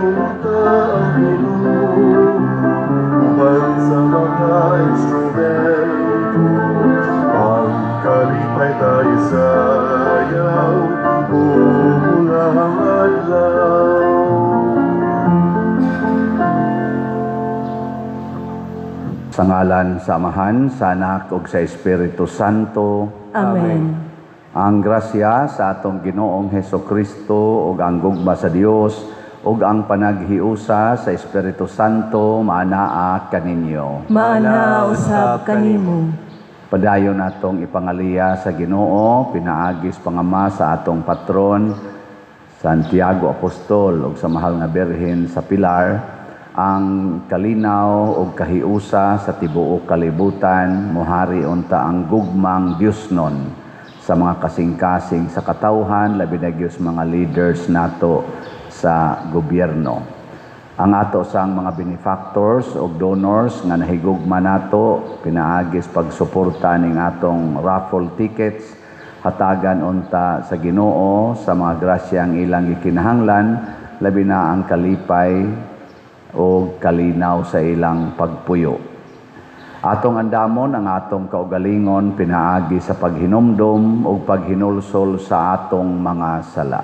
unta ang bilog, uban sa mga instrumento, ang kalipay tayo sayaw, umulang adlaw. Sa ngalan sa Amahan, sa Anak, ug sa Espiritu Santo. Amen. Ang grasya sa atong Ginoong Hesukristo ug ang gugma sa Dios ug ang panaghiusa sa Espiritu Santo maanaa kaninyo. Maana usab kanimo. Padayon natong ipangaliya sa Ginoo, pinaagis pangama sa atong patron Santiago Apostol ug sa mahal nga Birhen sa Pilar, ang kalinaw ug kahiusa sa tibuok kalibutan, mohari unta ang gugmang Diosnon sa mga kasing-kasing sa katawhan, labi na gyud mga leaders nato sa gobyerno. Ang ato sang mga benefactors ug donors nga nahigugma nato, pinaagis pagsuporta ning atong raffle tickets, hatagan unta sa Ginoo sa mga grasyang ilang gikinahanglan, labi na ang kalipay o kalinaw sa ilang pagpuyo. Atong andamon ang atong kaugalingon pinaagi sa paghinumdom o paghinulsol sa atong mga sala.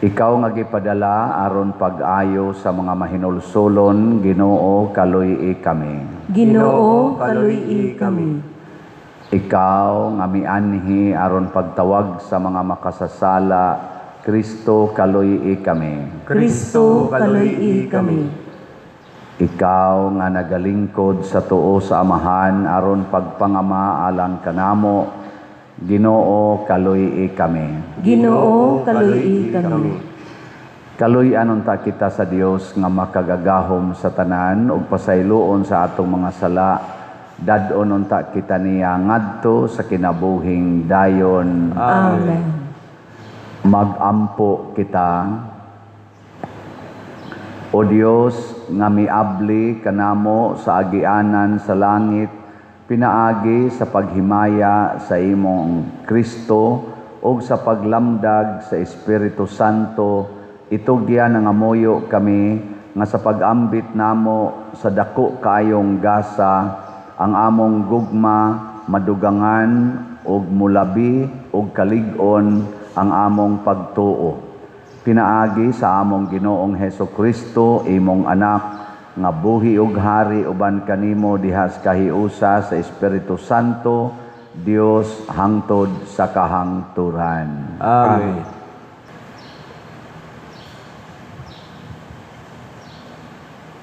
Ikaw nga gipadala aron pag-ayo sa mga mahinulsolon, Ginoo kaluy-i kami. Ginoo kaluy-i kami. Ikaw nga mianhi aron pagtawag sa mga makasasala, Kristo kaluy-i kami. Kristo kaluy-i kami. Ikaw nga nagalingkod sa tuo sa Amahan aron pagpangama alang kanamo, Ginoo kaluy-i kami. Ginoo kaluy-i kami. Kaluy-an unta kita sa Dios nga makagagahom sa tanan ug pasayloon sa atong mga sala. Dadon unta kita niya ngadto sa kinabuhing dayon. Amen. Magampo kita. O Dios nga miabli kanamo sa agianan sa langit, pinaagi sa paghimaya sa imong Kristo o sa paglamdag sa Espiritu Santo, itugyan nga moyo kami nga sa pag-ambit namo sa dako kaayong gasa, ang among gugma madugangan og mulabi og kalig-on ang among pagtuo. Pinaagi sa among Ginoong Hesukristo, imong anak, nga buhi ug hari uban kanimo dihas kahiusa sa Espiritu Santo, Dios hangtod sa kahangturan. Amen.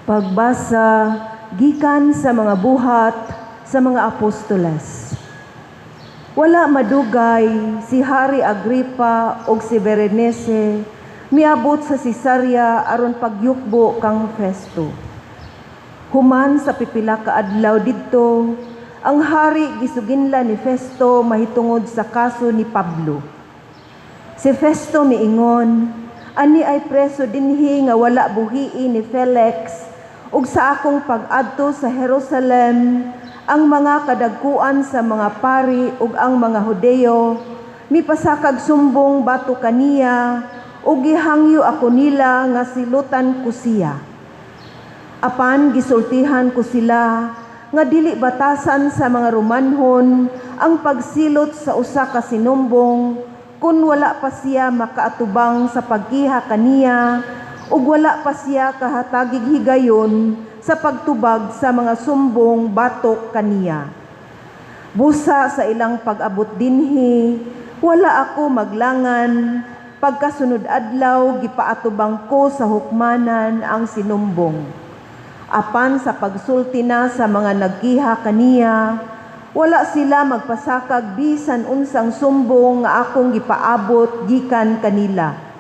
Pagbasa gikan sa mga buhat sa mga apostoles. Wala madugay si Hari Agripa ug si Berenice miabot sa Cesarea aron pagyukbo kang Festo. Human sa pipila ka adlaw didto, ang hari gisuginla ni Festo mahitungod sa kaso ni Pablo. Si Festo miingon, ani ay preso dinhi nga wala buhii ni Felix ug sa akong pag-adto sa Jerusalem, ang mga kadagkuan sa mga pari ug ang mga Hudeo mipasakag sumbong bato kaniya ug gihangyo ako nila nga silutan ko siya. Apan gisultihan ko sila nga dili batasan sa mga Romanhon ang pagsilot sa usa ka sinumbong kun wala pa siya makaatubang sa pagkiha kaniya ug wala pa siya kahatagig higayon sa pagtubag sa mga sumbong batok kaniya. Busa sa ilang pag-abot dinhi, wala ako maglangan, pagkasunod adlaw gipaatubang ko sa hukmanan ang sinumbong. Apan sa pagsulti na sa mga nagkiha kaniya, wala sila magpasakag bisan unsang sumbong nga akong gipaabot gikan kanila.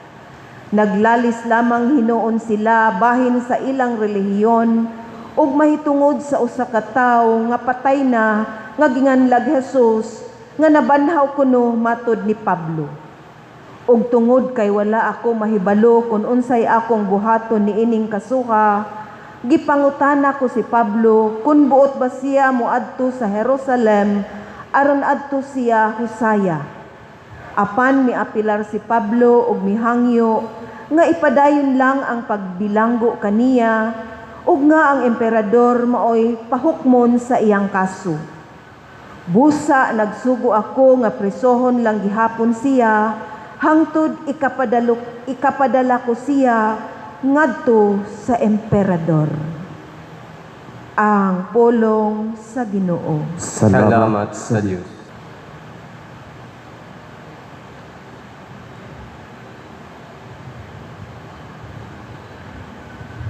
Naglalis lamang hinuon sila bahin sa ilang relihiyon ug mahitungod sa usa ka tawo nga patay na nga ginganlag Hesus nga nabanhaw kuno matud ni Pablo. Ug tungod kay wala ako mahibalo kung unsay akong buhaton niining kasuha, gipangutana ko si Pablo kung buot ba siya moadto sa Jerusalem aron adto siya husaya. Apan miapilar si Pablo ug mihangyo nga ipadayon lang ang pagbilanggo kaniya ug nga ang emperador maoy pahukmon sa iyang kaso. Busa nagsugo ako nga presohon lang gihapon siya hangtod ikapadala ko siya ngadto sa emperador. Ang pulong sa Ginoo. Salamat sa Diyos.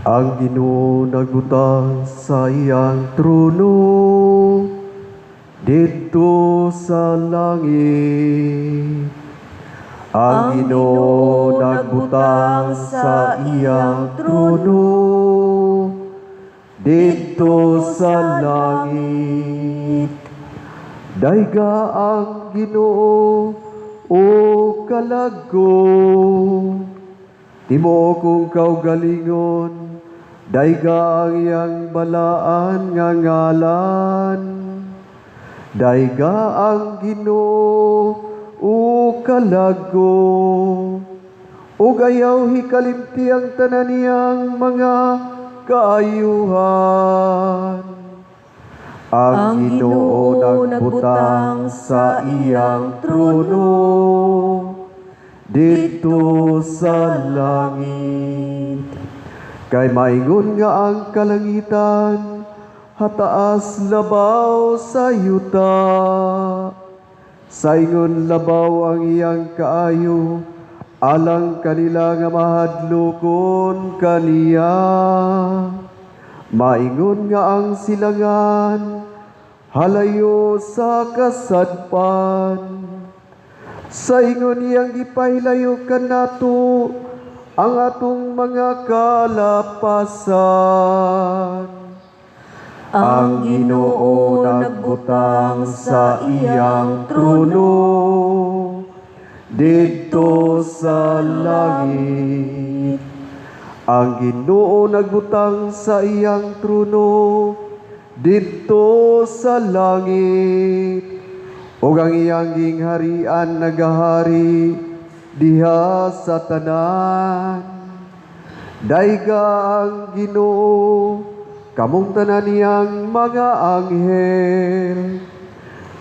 Ang Ginoo nagbutang sa iyang trono dito sa langit. Ang Ginoo nagbutang sa iyang trono dito sa langit. Dayga ang Ginoo o kalago, timo kong kaugalingon, dayga ang iyang balaan nga ngalan. Dayga ang Ginoo o kalago, ug ayaw hikalimti ang tanan niyang mga kaayuhan. Ang Ginoo nagbutang sa iyang trono dito sa langit. Kay maingon nga ang kalangitan hataas labaw sa yuta. Saingon labaw ang iyang kaayo, alang kanila nga mahadlokon kaniya. Maingon nga ang silangan, halayo sa kasadpan. Saingon iyang ipailayo kanato ang atong mga kalapasan. Ang Ginoo nagbutang sa iyang trono dito sa langit. Ang Ginoo nagbutang sa iyang trono dito sa langit. Ug ang iyang gingharian nagahari diha sa tanan. Dayga ang Ginoo, kamong tanan niyang mga anghel,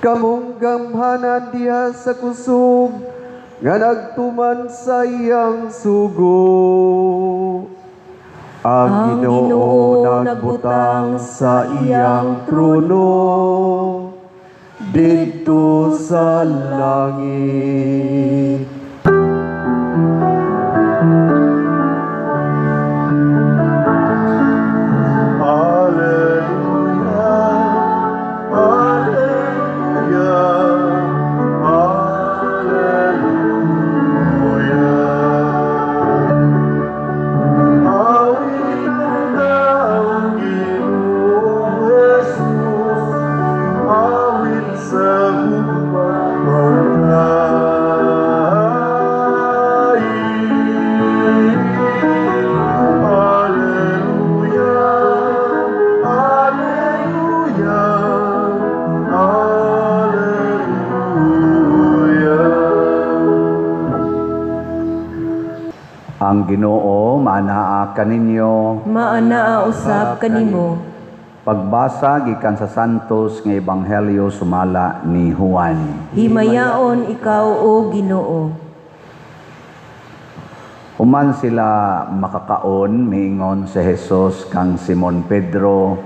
kamong gamhanan diha sa kusog nga nagtuman sa iyang sugo. Ang Ginoo nagbutang sa iyang trono dito sa langit. Ang Ginoo maanaa kaninyo. Maanaa usab kanimo. Pagbasa gikan sa Santos nga Ebanghelyo sumala ni Juan. Himayaon ikaw o Ginoo. Human sila makakaon, miingon si Jesus kang Simon Pedro,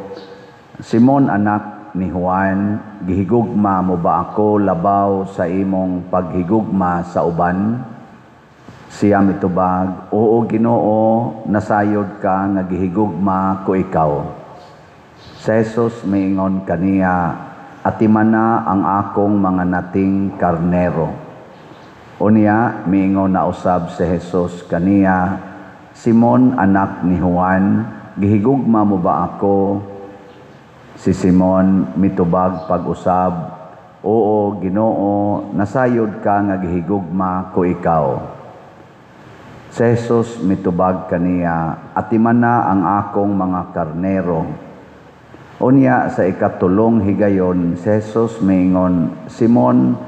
Simon anak ni Juan, gihigugma mo ba ako labaw sa imong paghigugma sa uban? Siya mitubag, oo Ginoo, nasayod ka nga gihigugma ko ikaw. Si Jesus miingon kaniya, atiman na ang akong mga nating karnero. Unya, miingon na usab si Jesus kaniya, Simon anak ni Juan, gihigugma mo ba ako? Si Simon mitubag pag-usab, oo Ginoo, nasayod ka nga gihigugma ko ikaw. Si Jesus mitubag kaniya, atiman na ang akong mga karnero. Unya sa ikatulong higayon, si Jesus miingon, Simon,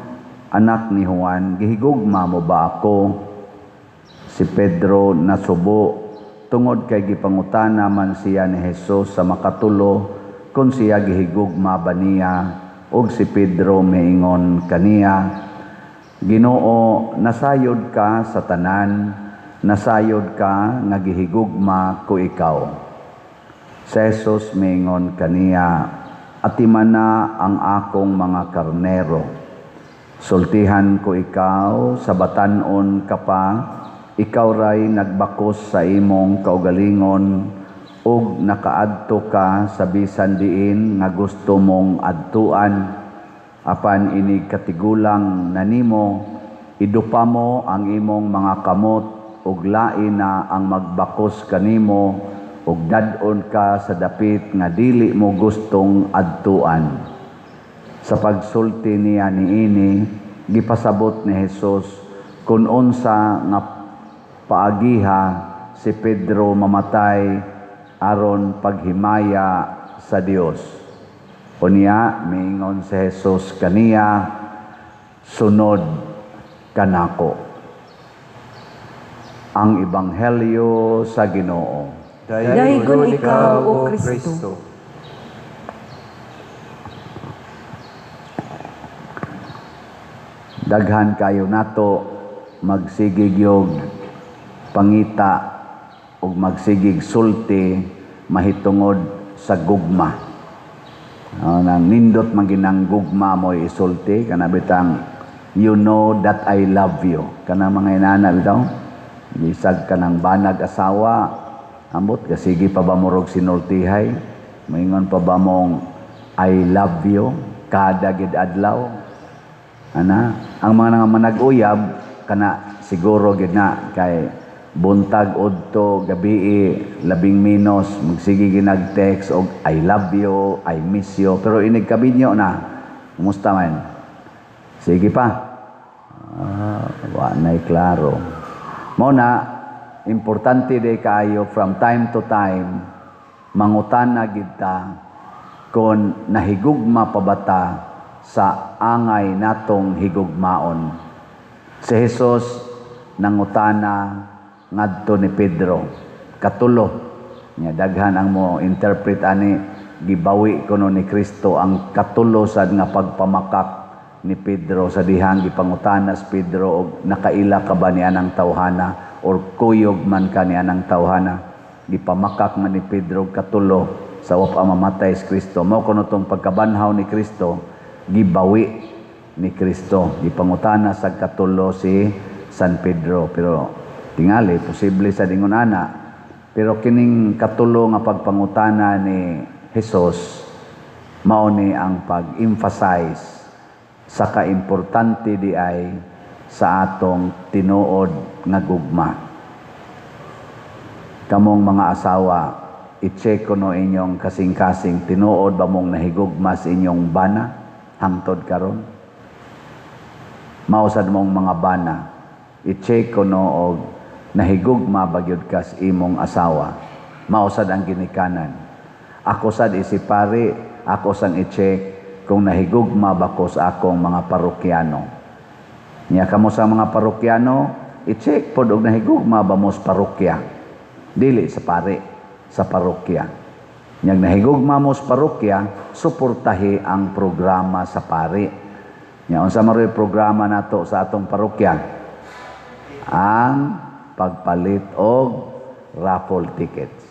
anak ni Juan, gihigugma mo ba ako? Si Pedro nasubo tungod kay gipangutana man siya ni Hesus sa makatulo kung siya gihigugma ba niya, ug si Pedro miingon kaniya, Ginoo, nasayod ka sa tanan, nasayod ka nga gihigugma ko ikaw. Si Jesus miingon kaniya, atiman na ang akong mga karnero. Sultihan ko ikaw, sa batanon ka pa, ikaw ray nagbakos sa imong kaugalingon, ug nakaadto ka sa bisan diin nga gusto mong adtuan. Apan inig katigulang nanimo, idupa mo ang imong mga kamot, ug lain na ang magbakos kanimo, ug dadon ka sa dapit nga dili mo gustong adtuan. Sa pagsulti niya niini, gipasabot ni Hesus kung unsa nga paagiha si Pedro mamatay aron paghimaya sa Dios. Unya miingon si Hesus kaniya, sunod kanako. Ang Ebanghelyo sa Ginoo. Dayon ikaw, O Kristo. Daghan kayo nato magsigig yog pangita ug magsigig sulti mahitungod sa gugma. Nang nindot man ginang gugma mo isulti kana bitang you know that I love you. Kana mga inana bitaw bisag kanang banag asawa ambot kasigi pa ba murog sinultihay moingon pa ba mong I love you kada gid adlaw. Ana ang mga manag-uyab kana siguro gid na kay buntag udto gabi labing minos magsige ginag-text og I love you, I miss you, pero inig kabinyo na kumusta man sige pa wa nay klaro mo na importante day kayo from time to time mangutana gid ta kung nahigugma pa bata sa angay natong higugmaon. Si Jesus nangutana ngadto ni Pedro katulo nya daghan ang mo interpret ani gibawi kuno ni Kristo ang katulo sad nga pagpamakak ni Pedro sa dihang gipangutanas Pedro og nakaila ka ba niya ng tawhana or kuyog man ka niya ng tawhana. Gipamakak man ni Pedro katulo sa wapa mamatay si Kristo. Mao kuno tong pagkabanhaw ni Kristo gibawi ni Kristo. Gipangutana sa katulo si San Pedro, pero tingali posible sa dingon ana, pero kining katulo nga pagpangutana ni Hesus mao ni ang pag-emphasize sa kaimportante di ay sa atong tinuod nga gugma. Kamong mga asawa, i-check ko no inyong kasing-kasing tinuod ba mong nahigugma sa inyong bana hangtod karon. Mausad mong mga bana, i-check ko no og nahigugma bagyod ka sa imong asawa. Mausad ang ginikanan. Ako sad isipari, ako sang i-check kung nahigugma ba ko sa akong mga parokyano. Niya kamo sa mga parokyano, i-check pod og nahigugma ba mo sa parokya. Dili sa pare, sa parokya. Niyang nahigugma mo sa parokya, suportahi ang programa sa pare. Niya unsa maroy programa nato sa atong parokya? Ang pagpalit og raffle tickets.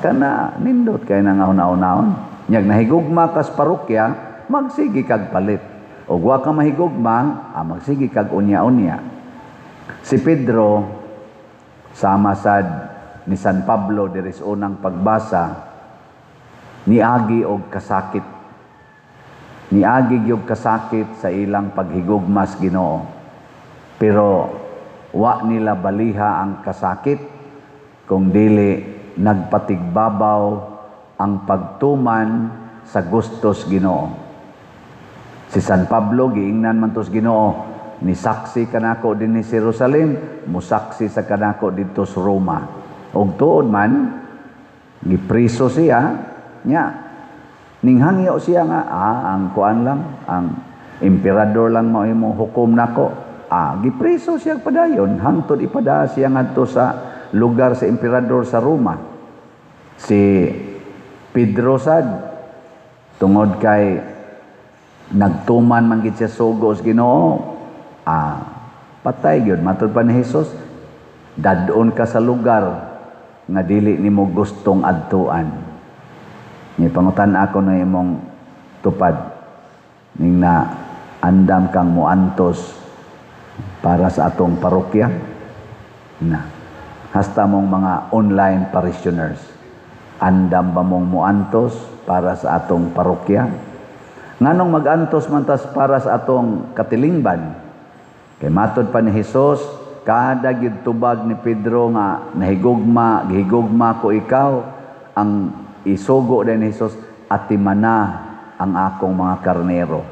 Kana nindot kay nang ahon-ahon. Niyang nahigugma ka sa parokya, magsigi kag palit. O wa ka mahigugma, magsigi kag unya-unya. Si Pedro, sama sad ni San Pablo diri sa unang pagbasa, niagi og kasakit. Niagi og kasakit sa ilang paghigugma sa Ginoo. Pero wa nila baliha ang kasakit kung dili nagpatigbabaw ang pagtuman sa gustos Ginoo. Si San Pablo giingnan man tos Ginoo, ni saksi kanako din ni Jerusalem, musaksi sa kanako dito sa Roma. Og tuod man gipriso siya nya ninghangyo siya nga ang kuan lang ang emperador lang mao imong hukom nako gipreso siya padayon, hangtod ipada siya ngadto sa lugar sa emperador sa Roma. Si Pedro sad, tungod kay nagtuman man gid siya sugo sa Ginoo, patay gyud. Matud pa ni Jesus, dadon ka sa lugar nga dili nimo gustong adtuan. Ni pangutan ako na imong tupad ning na andam kang muantos para sa atong parokya na hasta mong mga online parishioners, andam ba mong muantos para sa atong parokya? Nganong magantos man tas para sa atong katilingban? Kay matod pa ni Jesus, kada gyud tubag ni Pedro nga gihigugma ko ikaw, ang isugo din ni Jesus, atimana ang akong mga karnero,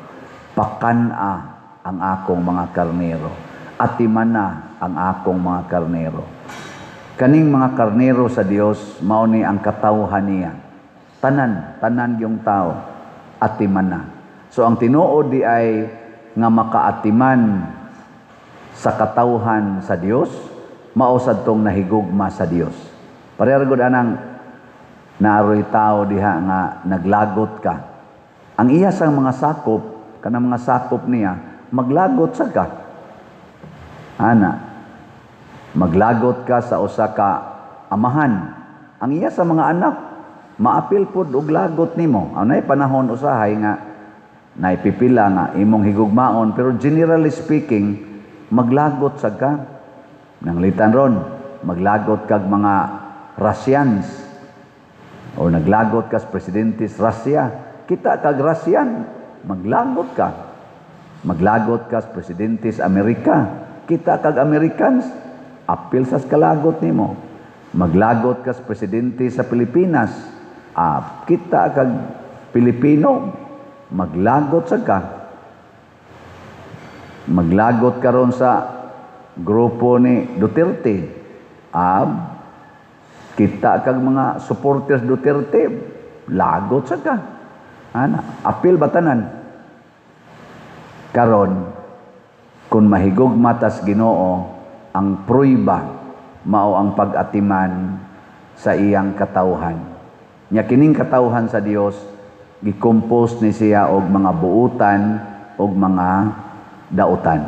pakana ang akong mga karnero, atimana ang akong mga karnero. Kaning mga karnero sa Dios mao ni ang katawhan niya. Tanan yung tao atimana. So ang tinuod di ay nga makaatiman sa katawhan sa Dios, mao sad tong nahigugma sa Dios. Pareha gud anang naaroy tao diha nga naglagot ka. Ang iya sang mga sakop, kanang mga sakop niya, maglagot sa ka. Maglagot ka sa usa ka amahan. Ang iya sa mga anak, maapil pod og lagot nimo. Anay panahon usahay nga naipipila nga imong higugmaon, pero generally speaking, maglagot sa ka. Nanglitan ron, maglagot kag mga Russians o naglagot ka sa presidente sa Russia. Kita kag Russian, maglagot ka. Maglagot ka sa presidente sa Amerika. Kita kag Americans, apil sa kalagot nimo. Maglagot ka sa presidente sa Pilipinas. Kita kag Pilipino, maglagot sa ka. Maglagot ka ron sa grupo ni Duterte. Kita kag mga supporters Duterte, lagot sa ka. Apil batanan. Karon, kung mahigugma tas Ginoo, ang pruiba mao ang pag-atiman sa iyang katawhan. Nya kining katawhan sa Dios, gikompose ni siya og mga buutan og mga dautan.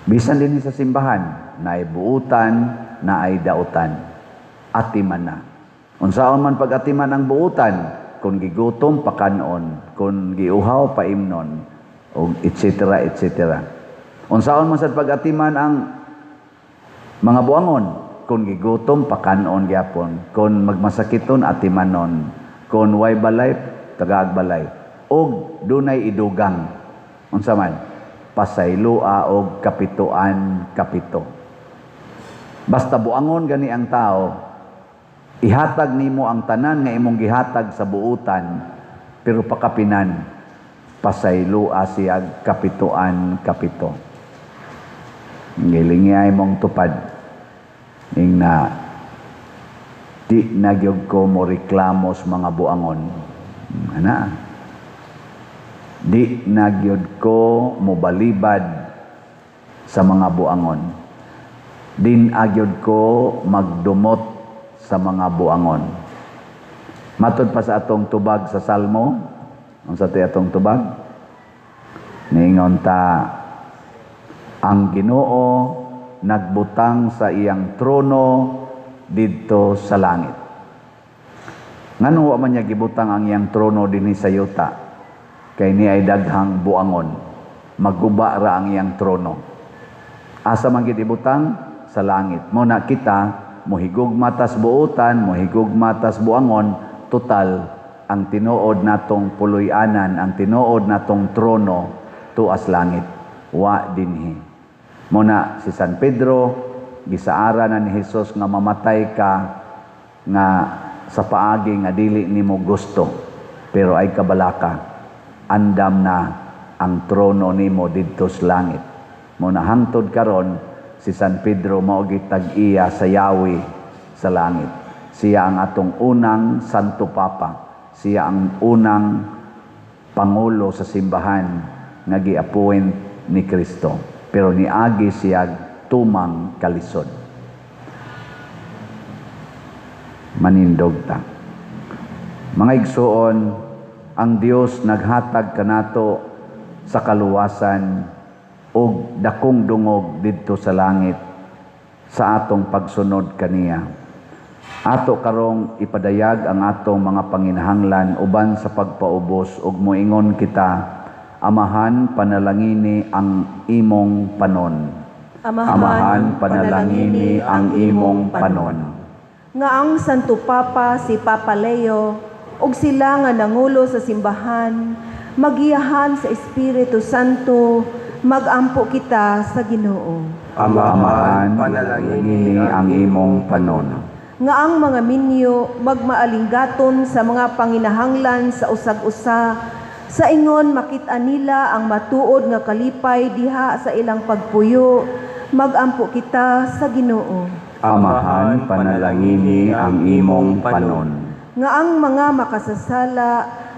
Bisan din sa simbahan, naay buutan, naay dautan. Atiman na. Unsaon man pag-atiman ang buutan, kung gigutom pakanon, kung giuhaw paimnon, o etc. etc. Unsaon man sad pag-atiman ang mga buangon, kung gigutom pakanon gyapon, kung magmasakiton atimanon, kung way balay tagaag balay, og dunay idugang. Unsa man? Pasaylua og kapituan kapito. Basta buangon gani ang tao, ihatag nimo ang tanan nga imong gihatag sa buutan, pero pakapinan, pasaylua siya kapituan kapito. Ngilingay mong tupad, ing na di nagyog ko mo reklamos mga buangon. Di nagyod ko mobalibad sa mga buangon. Din agyod ko magdumot sa mga buangon. Matod pa sa atong tubag sa Salmo, ang sa atong tubag, ningon ta, ang Ginoo nagbutang sa iyang trono didto sa langit. Ngano wa man niya gibutang ang iyang trono dinhi sa yuta? Kay ni ay daghang buangon, magguba ra ang iyang trono. Asa man gid ibutang? Sa langit. Muna kita, mohigugma tas buutan, mohigugma tas buangon, total, ang tinuod natong puloy-anan, ang tinuod natong trono, tuas langit, wa dinhi. Muna si San Pedro, gisaara na ni Jesus nga mamatay ka, nga sa paagi nga dili nimo gusto, pero ay kabalaka, andam na ang trono nimo didto sa langit. Muna hangtod karon, si San Pedro mao gitag-iya sa Yahweh sa langit. Siya ang atong unang Santo Papa. Siya ang unang Pangulo sa simbahan nga gi-appoint ni Kristo. pero niagi siya tumang kalisod. Manindog ta. Mga igsuon, ang Dios naghatag kanato sa kaluwasan ug dakong dungog didto sa langit sa atong pagsunod kaniya. Ato karong ipadayag ang atong mga panginahanglan uban sa pagpaubos ug moingon kita, Amahan, panalangini ang imong panon. Amahan, panalangini ang imong panon. Nga ang Santo Papa si Papa Leo ug sila nga nangulo sa simbahan magiyahan sa Espiritu Santo magampo kita sa Ginoo. Amahan, panalangini ang imong panon. Nga ang mga minyo magmaalinggaton sa mga panginahanglan sa usag-usa sa ingon makita nila ang matuod nga kalipay diha sa ilang pagpuyo magampo kita sa Ginoo. Amahan, panalangini ang imong panon. Nga ang mga makasasala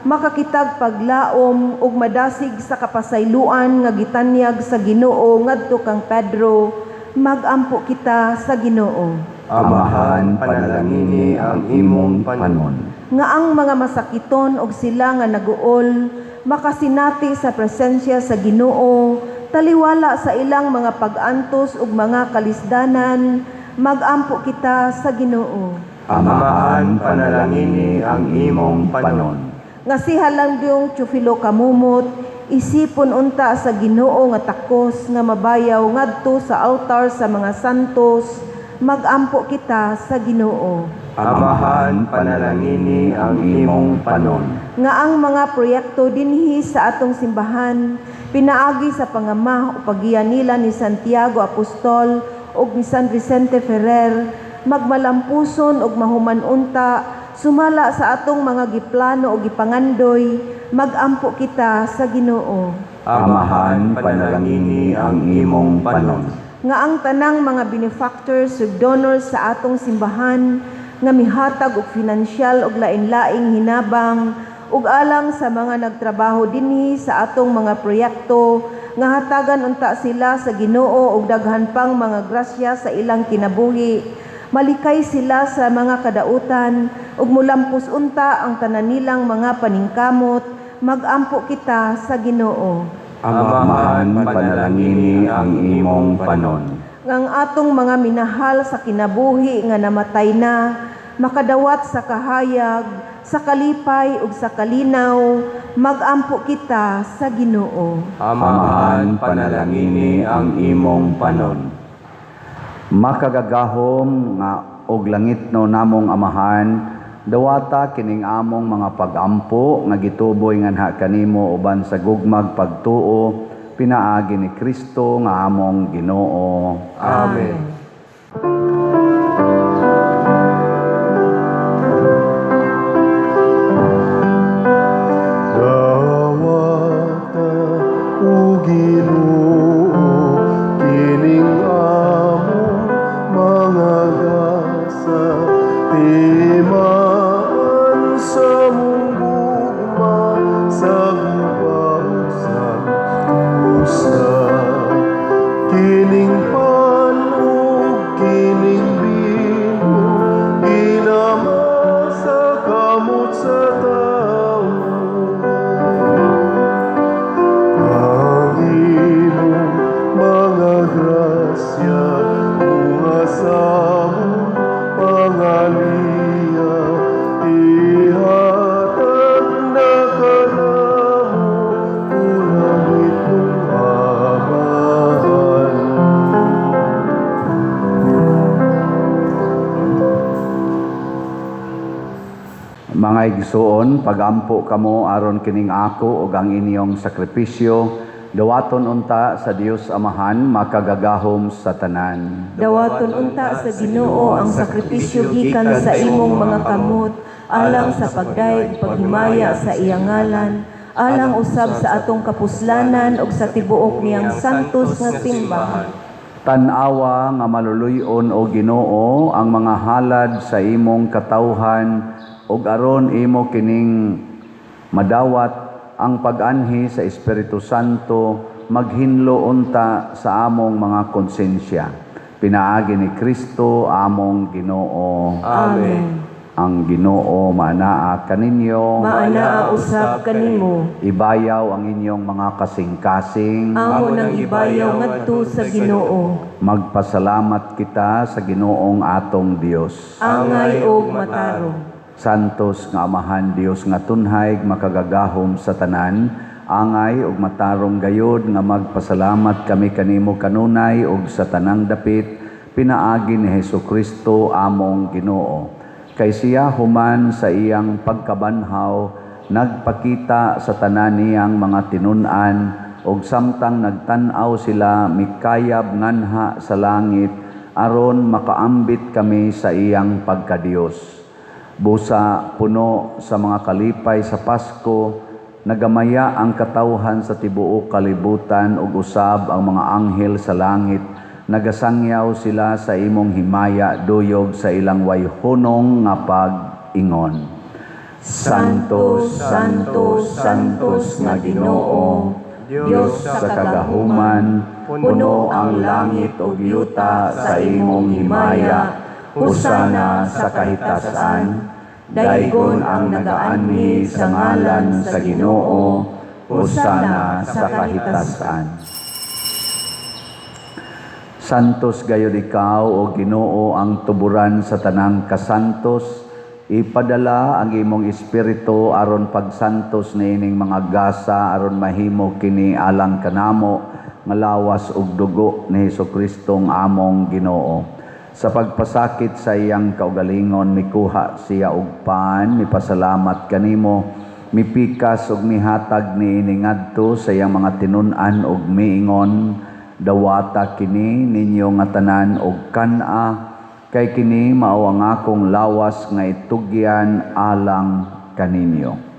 makakitag paglaom ug madasig sa kapasayloan nga gitanyag sa Ginoo ngadto kang Pedro magampo kita sa Ginoo. Amahan, panalangini ang imong panon. Nga ang mga masakiton og sila nga naguol makasinati sa presensya sa Ginoo taliwala sa ilang mga pag-antos ug mga kalisdanan magampo kita sa Ginoo. Amahan, panalangini ang imong panon. Nga si Halangyong Teofilo Kamumot isipon unta sa Ginoo nga takos nga mabayaw ngadto sa altar sa mga santos magampo kita sa Ginoo. Amahan, panalangini ang imong panon. Nga ang mga proyekto dinhi sa atong simbahan pinaagi sa pangama o paggiya nila ni Santiago Apostol ug ni San Vicente Ferrer magmalampuson ug mahumanunta sumala sa atong mga giplano ug gipangandoy magampo kita sa Ginoo. Amahan, panalangini ang imong panon. Nga ang tanang mga benefactors ug donors sa atong simbahan nga mihatag og finansyal ug lain-laing hinabang ug alang sa mga nagtrabaho dinhi sa atong mga proyekto nga hatagan unta sila sa Ginoo ug daghan pang mga grasya sa ilang kinabuhi. Malikay sila sa mga kadautan ug mulampos unta ang tanan nilang mga paningkamot magampo kita sa Ginoo. Amahan, panalangini ang imong panon. Ang atong mga minahal sa kinabuhi nga namatay na makadawat sa kahayag, sa kalipay ug sa kalinaw magampo kita sa Ginoo. Amahan, panalangini ang imong panon. Makagagahom nga og langitno namong Amahan, dawata kining among mga pag-ampo nga gituboy nganha kanimo uban sa gugmag pagtuo pinaagi ni Kristo nga among Ginoo. Amen. Dawata o Ginoo kining among mga gasa timaan sa mugma sa bubawsan usa kining panog kining bino ginama sa kamot sa tao ang imong mga grasya mga sabon pangaliya ihatag na kanamo ulangit mong Amahan. Mga igsuon, pagampo kamo aron kining ako ug ang inyong sakripisyo, dawaton unta sa Dios Amahan makagagahom sa tanan. Dawaton unta sa Ginoo ang sakripisyo gikan sa imong mga kamot alang sa pagdaig paghimaya sa iyang ngalan alang usab sa atong kapuslanan ug sa tibuok niyang santos nga simbahan. Tan-awa nga maluluyon o Ginoo ang mga halad sa imong katawhan ug aron imo kining madawat ang pag-anhi sa Espiritu Santo maghinlo unta sa among mga konsensya. Pinaagi ni Kristo among Ginoo. Amen. Ang Ginoo maanaa kaninyo. Maanaa usab kanimo. Ibayaw ang inyong mga kasing-kasing. Amo nang ibayaw ngadto sa Ginoo. Magpasalamat kita sa Ginoong atong Dios. Angay og matarong. Santos nga Amahan Dios nga tunhay makagagahom sa tanan, angay ug matarong gayod nga magpasalamat kami kanimo kanunay ug sa tanang dapit pinaagi ni Hesukristo among Ginoo. Kay siya human sa iyang pagkabanhaw nagpakita sa tanan niyang mga tinun-an ug samtang nagtan-aw sila mikayab nganha sa langit aron makaambit kami sa iyang pagkadiyos. Busa puno sa mga kalipay sa Pasko, nagamaya ang katawhan sa tibuok kalibutan ug usab ang mga anghel sa langit. Nagasangyaw sila sa imong himaya duyog sa ilang wayhunong nga pag-ingon. Santos, Santos, Santos nga Ginoo, Dios sa kagahuman, puno ang langit ug yuta sa imong himaya. Husana sa kahitasan, daygon ang nagaanhi sa ngalan sa Ginoo. Husana sa kahitasan. Santos gayud ikaw o Ginoo ang tuburan sa tanang kasantos. Ipadala ang imong espiritu aron pagsantos niining mga gasa aron mahimo kini alang kanamo nga lawas ug dugo ni Hesukristong among Ginoo. Sa pagpasakit sa iyang kaugalingon mikuha siya og paan, mipasalamat kanimo, mipikas ug mihatag niini ngadto sa iyang mga tinun-an ug miingon, dawata kini ninyo nga tanan og kana, kay kini mao ang akong lawas nga itugyan alang kaninyo.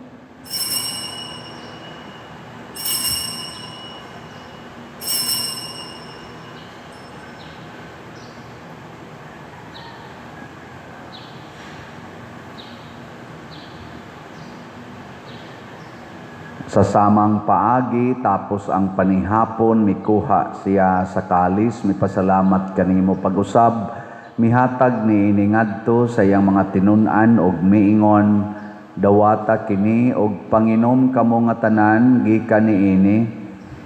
Sa samang paagi tapos ang panihapon mikuha siya sa kalis, mipasalamat kanimo pag-usab, mihatag niini ngadto sa iyang mga tinun-an og miingon, dawata kini og panginom kamo nga tanan gikan niini,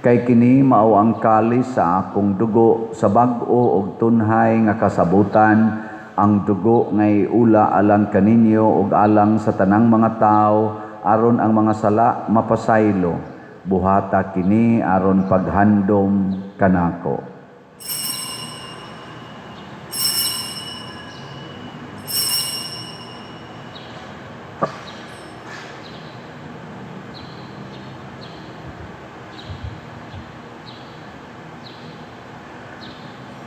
kay kini mao ang kalis sa akong dugo sa bag-o og tunhay nga kasabutan, ang dugo ngay ula alang kaninyo ug alang sa tanang mga tawo aron ang mga sala mapasaylo. Buhata kini aron paghandom kanako.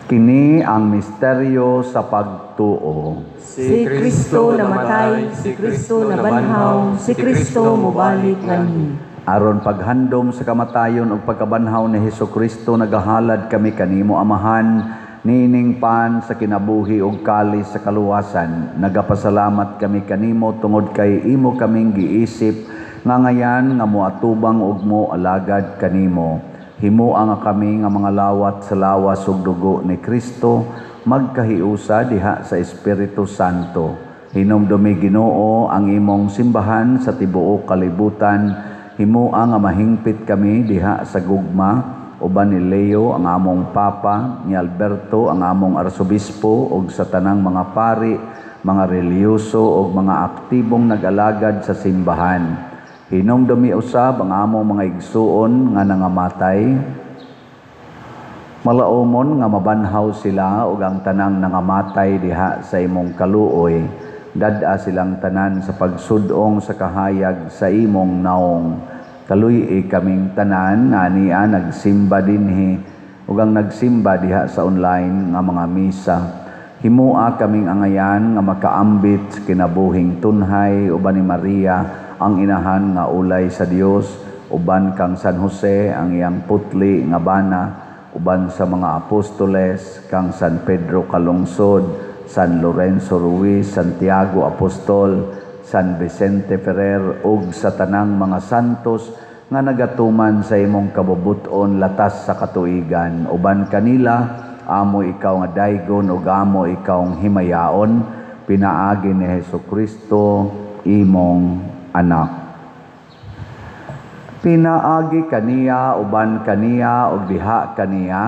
Kini ang misteryo sa pagtuo. Si Kristo namatay, si Kristo nabanhaw, si Kristo mobalik nganhi. Aron paghandom sa kamatayon ug pagkabanhaw ni Hesukristo nagahalad kami kanimo Amahan, nining pan sa kinabuhi ug kalis sa kaluwasan. Nagapasalamat kami kanimo tungod kay imo kaming giisip nga ngayan nga moatubang ug mo alagad kanimo. Himua nga kami nga mga lawat sa lawas ug dugo ni Kristo, magkahiusa diha sa Espiritu Santo. Hinumdumi Ginoo ang imong simbahan sa tibuok kalibutan. Himua nga mahingpit kami diha sa gugma, uban ni Leo ang among Papa, ni Alberto ang among Arsobispo, ug sa tanang mga pari, mga reliyoso ug mga aktibong nag-alagad sa simbahan. Hinumdumi usab ang among mga igsuon nga nangamatay. Malaumon nga mabanhaw sila ug ang tanang nangamatay diha sa imong kaluoy. Dad-a silang tanan sa pagsudong sa kahayag sa imong naong. Kaluy kaming tanan nga niya nagsimba dinhi ug ang nagsimba diha sa online nga mga misa. Himua kaming angayan nga makaambit sa kinabuhing tunhay uban ni Maria ang inahan nga ulay sa Dios, uban kang San Jose ang iyang putli nga bana, uban sa mga apostoles kang San Pedro Calungsod, San Lorenzo Ruiz, Santiago Apostol, San Vicente Ferrer ug sa tanang mga santos nga nagatuman sa imong kabubuton latas sa katuigan. Uban kanila, amo ikaw nga daygon ug amo ikaw ang himayaon, pinaagi ni Hesukristo, imong anak. Pinaagi kaniya, uban kaniya, ug diha kaniya,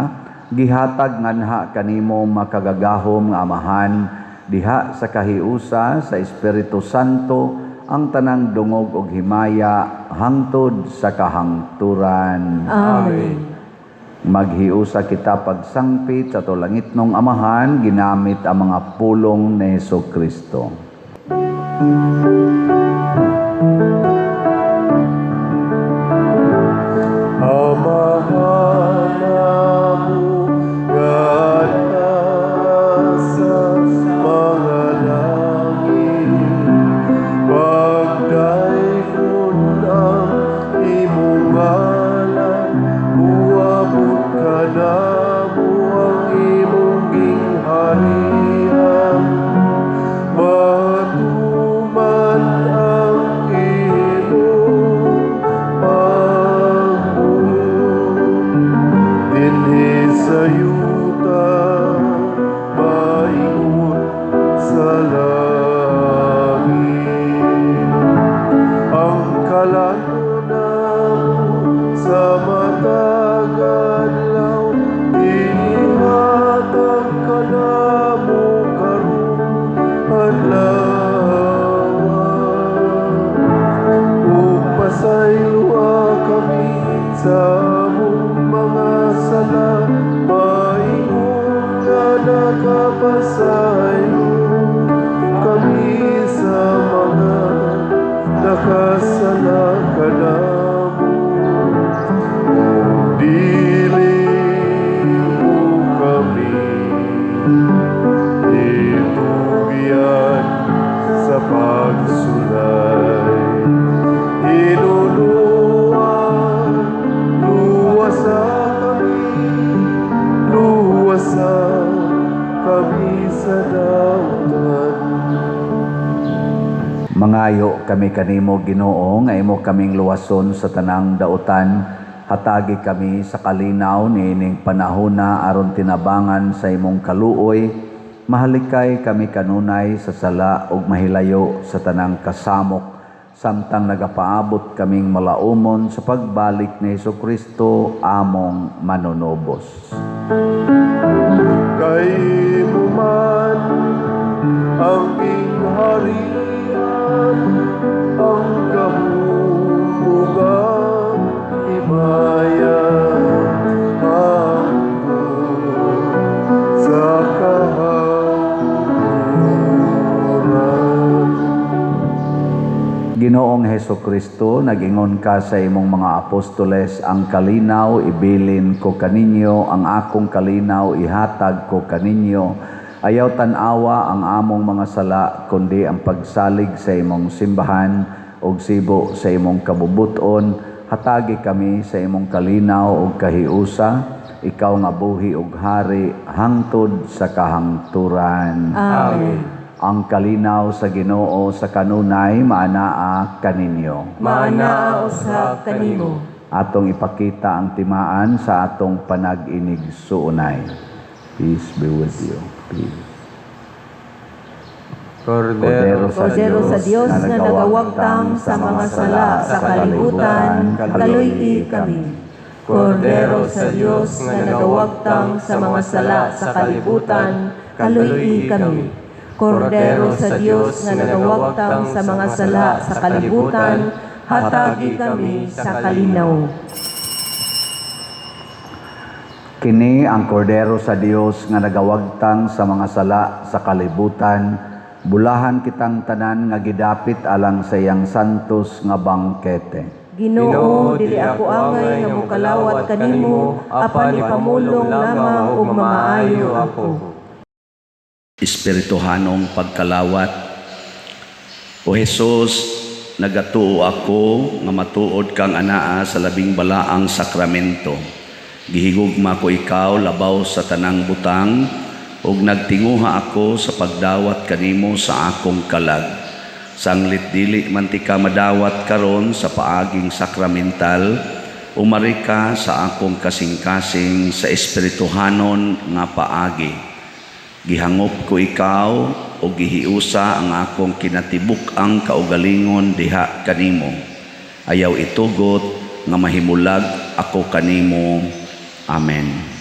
gihatag nganha kanimo makagagahom nga amahan, diha sa kahiusa sa Espiritu Santo, ang tanang dungog ug himaya hangtod sa kahangturan. Amen. Maghiusa kita pagsangpit sa tulangitnong amahan, ginamit ang mga pulong ni Hesukristo. Mangayo kami kanimo Ginoo nga imo kaming luwason sa tanang dautan, hatagi kami sa kalinaw niining panahona aron tinabangan sa imong kaluoy, mahalikay kami kanunay sa sala ug mahilayo sa tanang kasamok, samtang nagapaabot kaming malaumon sa pagbalik ni Hesukristo among manunobos. Kay mo man ang ingharian, ang kahulugan, himayan, hangtod sa kahangturan. Ginoong Hesukristo, nag-ingon ka sa imong mga apostoles, ang kalinaw ibilin ko kaninyo, ang akong kalinaw ihatag ko kaninyo. Ayaw tanawa ang among mga sala, kundi ang pagsalig sa imong simbahan ug sibo sa imong kabubuton. Hatagi kami sa imong kalinaw ug kahiusa, ikaw nga buhi ug hari hangtod sa kahangturan. Amen. Ang kalinaw sa Ginoo sa kanunay maanaa kaninyo. Maanaa usab kanimo. Atong ipakita ang timaan sa atong panag-inig suunay. Peace be with you. Peace. Kordero Kordero sa Dios nga nagawagtang sa mga sala sa kalibutan, kaluy-i kami. Kordero sa Dios nga nagawagtang sa mga sala sa kalibutan, kaluy-i kami. Kordero sa Dios nga nagawagtang sa mga sala sa kalibutan, hatagi kami sa kalinaw. Kini ang kordero sa Dios nga nagawagtang sa mga sala sa kalibutan, bulahan kitang tanan nga gidapit alang sa iyang santos nga bangkete. Ginoo, dili ako angay nga mokalawat kanimo, apan ipamulong lamang ug mamaayo ako. Espirituhanong pagkalawat. O Jesus, nagatuo ako nga matuod kang anaa sa labing balaang sakramento. Gihigugma ko ikaw labaw sa tanang butang ug nagtinguha ako sa pagdawat kanimo sa akong kalag. Sanglit dili man ti ka madawat karon sa paaging sakramental, umari ka sa akong kasing-kasing sa espirituhanon nga paagi. Gihangop ko ikaw o gihiusa ang akong kinatibuk-ang kaugalingon diha kanimo. Ayaw itugot nga mahimulag ako kanimo. Amen.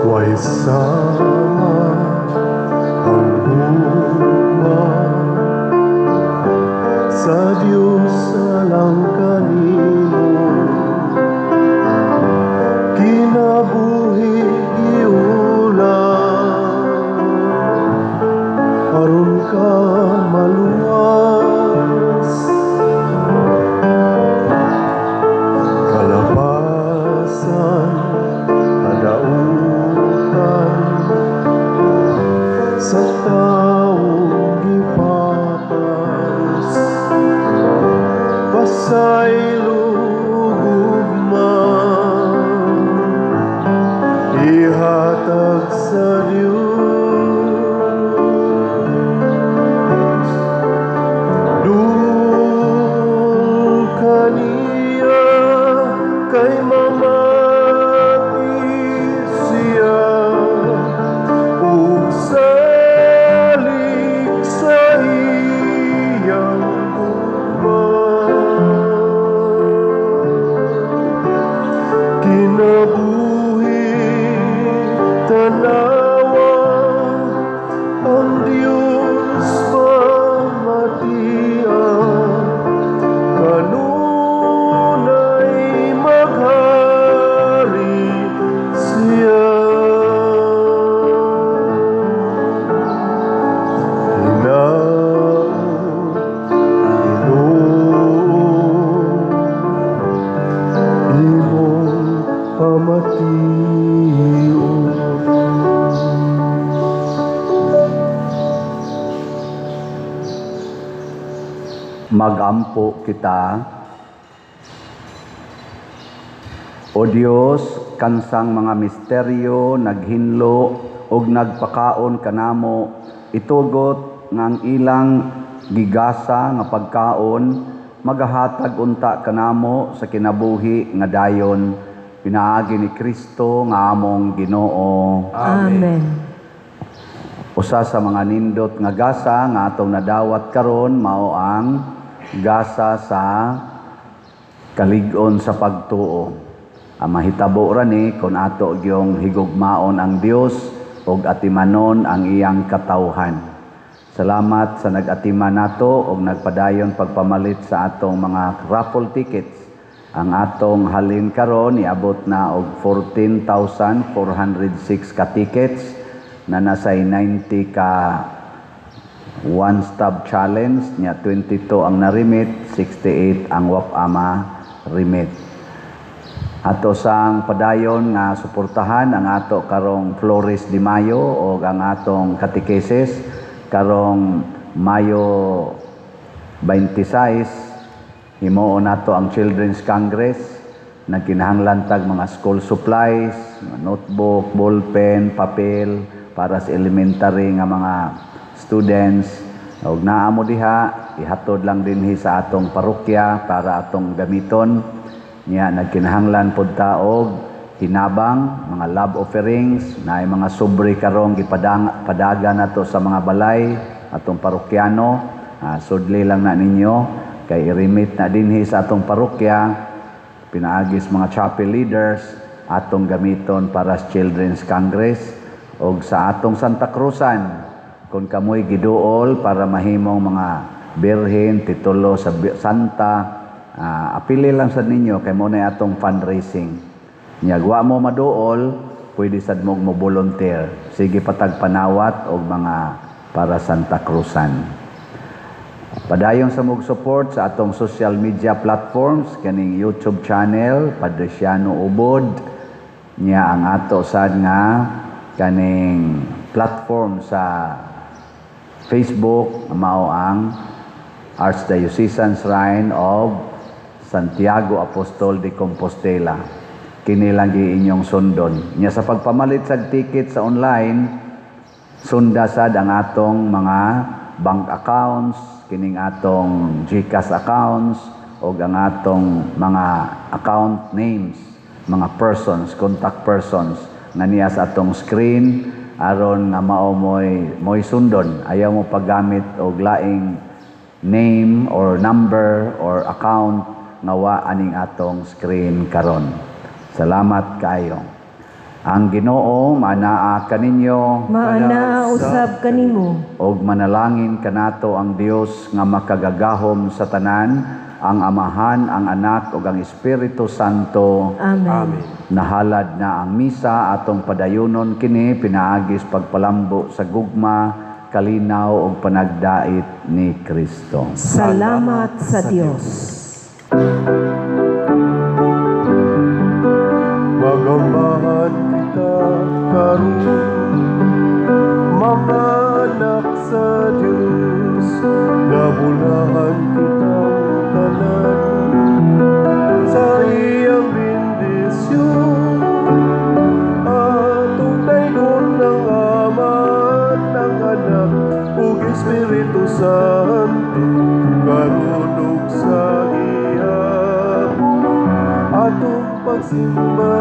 Huwag sama ang huma sa Diyos alang kanimo. Kinabuhi giulang aron ka maluwas. Kalabasan adautan sa taong gipapas, pasay lugugman, ihatag sa Diyos. Dul kaniya kay mamati siya, ug salig sa iyang uban. Kinabuhi tanawa ang Diyos pamatian, kanunay maghari siya. Imong pamatiyon. Magampo kita. O Dios, kansang mga misteryo naghinlo og nagpakaon kanamo, itugot ngang ilang gigasa nga pagkaon, magahatag unta kanamo sa kinabuhi nga dayon, pinaagi ni Kristo nga among Ginoo. Amen. Usa sa mga nindot nga gasa nga atong nadawat karon mao ang gasa sa kalig-on sa pagtuo. Ang mahitabo ra ni kung ato gyung higugmaon ang Dios ug atimanon ang iyang katawhan. Salamat sa nag-atiman nato ug nagpadayon pagpamalit sa atong mga raffle tickets. Ang atong halin karon niabot na og 14,406 ka tickets na nasay 90 ka one-stop challenge, nya 22 ang na-remit, 68 ang wap-ama remit. Ato sang padayon nga suportahan ang ato karong Flores de Mayo o ang atong catechesis karong Mayo 26, himuon nato ang Children's Congress, nagkinahanglan tag mga school supplies, notebook, ballpen, papel para sa elementary nga mga students. Og naamo diha, ihatod lang dinhi sa atong parokya para atong gamiton. Nya nagkinahanglan pod ta og hinabang, mga love offerings, naay mga sobre karong gipadaga nato sa mga balay atong parokyano. Sudli lang na ninyo kay i-remit na dinhi sa atong parokya, pinaagis mga chapel leaders atong gamiton para sa Children's Congress og sa atong Santa Cruzan kung kamoy giduol para mahimong mga birhen, titulo sa Santa. Apili lang sa ninyo kay mo na atong fundraising. Nyagwa mo maduol, pwede sad mo volunteer. Sige patag panawat og mga para Santa Cruzan. Padayon sa mog support sa atong social media platforms, kaning YouTube channel Padresiano Ubod, nya ang ato sad nga kaning platform sa Facebook, mao ang Archdiocesan Shrine of Santiago Apostol de Compostela. Kini lang inyong sundon. Nya sa pagpamalit sa ticket sa online, sunda sad ang atong mga bank accounts, kining atong GCash accounts, o ang atong mga account names, mga persons, contact persons, nga niya sa atong screen, aron nga mao mo'y sundon. Ayaw mo paggamit og laing name or number or account nga wa aning atong screen karon. Salamat kayo. Ang Ginoo manaa kaninyo Maana usab kanimo. og manalangin kanato ang Dios nga makagagahom sa tanan, ang Amahan, ang Anak ug ang Espiritu Santo. Amen. Nahalad na ang misa atong padayunon kini pinaagis pagpalambo sa gugma, kalinaw ug panagdait ni Kristo. Salamat sa Dios. Magambahan kita karon, mga anak sa Diyos, nabulahan kitang tanan sa iyang bendisyon. Atong taygon ng Ama at ng Anak ug Espiritu Santo, karon ug sa iya atong pagsimba